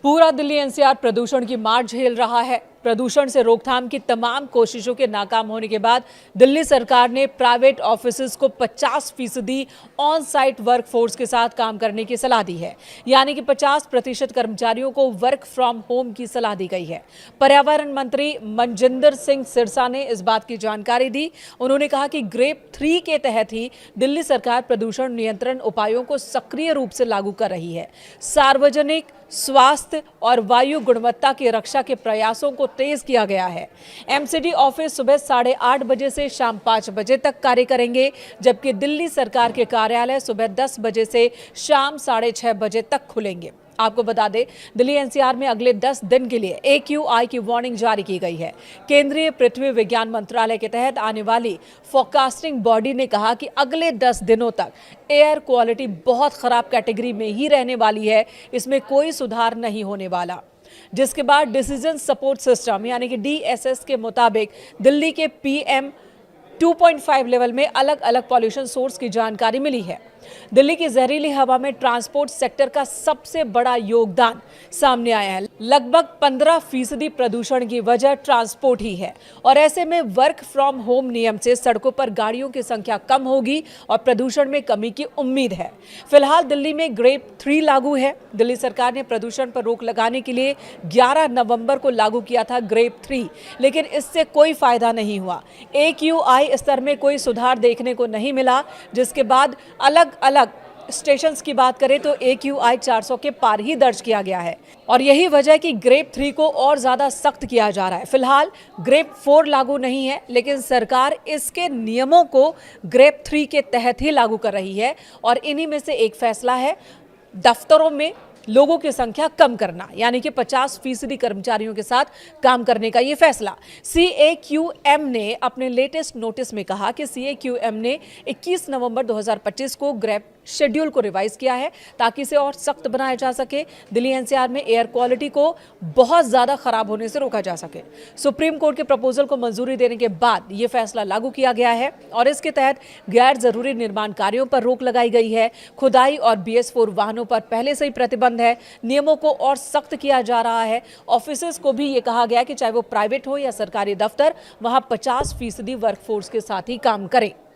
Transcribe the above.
पूरा दिल्ली एनसीआर प्रदूषण की मार झेल रहा है। प्रदूषण से रोकथाम की तमाम कोशिशों के नाकाम होने के बाद दिल्ली सरकार ने प्राइवेट ऑफिसेज को 50% ऑन साइट वर्कफोर्स के साथ काम करने की सलाह दी है। यानी कि 50% कर्मचारियों को वर्क फ्रॉम होम की सलाह दी गई है। पर्यावरण मंत्री मनजिंदर सिंह सिरसा ने इस बात की जानकारी दी। उन्होंने कहा कि ग्रेप 3 के तहत ही दिल्ली सरकार प्रदूषण नियंत्रण उपायों को सक्रिय रूप से लागू कर रही है। सार्वजनिक स्वास्थ्य और वायु गुणवत्ता की रक्षा के प्रयासों को तेज किया गया है। एमसीडी ऑफिस सुबह 8:30 बजे से शाम 5 बजे तक कार्य करेंगे, जबकि दिल्ली सरकार के कार्यालय सुबह 10 बजे से शाम 6:30 बजे तक खुलेंगे। आपको बता दें, दिल्ली एनसीआर में अगले 10 दिन के लिए AQI की वार्निंग जारी की गई है। केंद्रीय पृथ्वी विज्ञान मंत्रालय के तहत आने वाली फोरकास्टिंग बॉडी ने कहा कि अगले 10 दिनों तक एयर क्वालिटी बहुत खराब कैटेगरी में ही रहने वाली है, इसमें कोई सुधार नहीं होने वाला। जिसके बाद डिसीजन सपोर्ट सिस्टम यानी कि DSS के मुताबिक दिल्ली के PM 2.5 लेवल में अलग अलग पॉल्यूशन सोर्स की जानकारी मिली है। दिल्ली की जहरीली हवा में ट्रांसपोर्ट सेक्टर का सबसे बड़ा योगदान सामने आया है। लगभग 15% प्रदूषण की वजह ट्रांसपोर्ट ही है और ऐसे में वर्क फ्रॉम होम नियम से सड़कों पर गाड़ियों की संख्या कम होगी और प्रदूषण में कमी की उम्मीद है। फिलहाल दिल्ली में ग्रेप 3 लागू है। दिल्ली सरकार ने प्रदूषण पर रोक लगाने के लिए 11 नवंबर को लागू किया था ग्रेप 3, लेकिन इससे कोई फायदा नहीं हुआ। AQI स्तर में कोई सुधार देखने को नहीं मिला, जिसके बाद अलग स्टेशन की बात करें तो AQI 400 के पार ही दर्ज किया गया है और यही वजह है कि ग्रेप 3 को और ज्यादा सख्त किया जा रहा है। फिलहाल ग्रेप 4 लागू नहीं है, लेकिन सरकार इसके नियमों को ग्रेप 3 के तहत ही लागू कर रही है और इन्हीं में से एक फैसला है दफ्तरों में लोगों की संख्या कम करना, यानी कि 50% कर्मचारियों के साथ काम करने का ये फैसला। CAQM ने अपने लेटेस्ट नोटिस में कहा कि CAQM ने 21 नवंबर 2025 को ग्रेप शेड्यूल को रिवाइज किया है ताकि इसे और सख्त बनाया जा सके। दिल्ली एनसीआर में एयर क्वालिटी को बहुत ज्यादा खराब होने से रोका जा सके। सुप्रीम कोर्ट के प्रपोजल को मंजूरी देने के बाद यह फैसला लागू किया गया है और इसके तहत गैर जरूरी निर्माण कार्यों पर रोक लगाई गई है। खुदाई और BS4 वाहनों पर पहले से ही प्रतिबंध है। नियमों को और सख्त किया जा रहा है। ऑफिसेज को भी ये कहा गया कि चाहे वो प्राइवेट हो या सरकारी दफ्तर, वहां 50% वर्कफोर्स के साथ ही काम करें।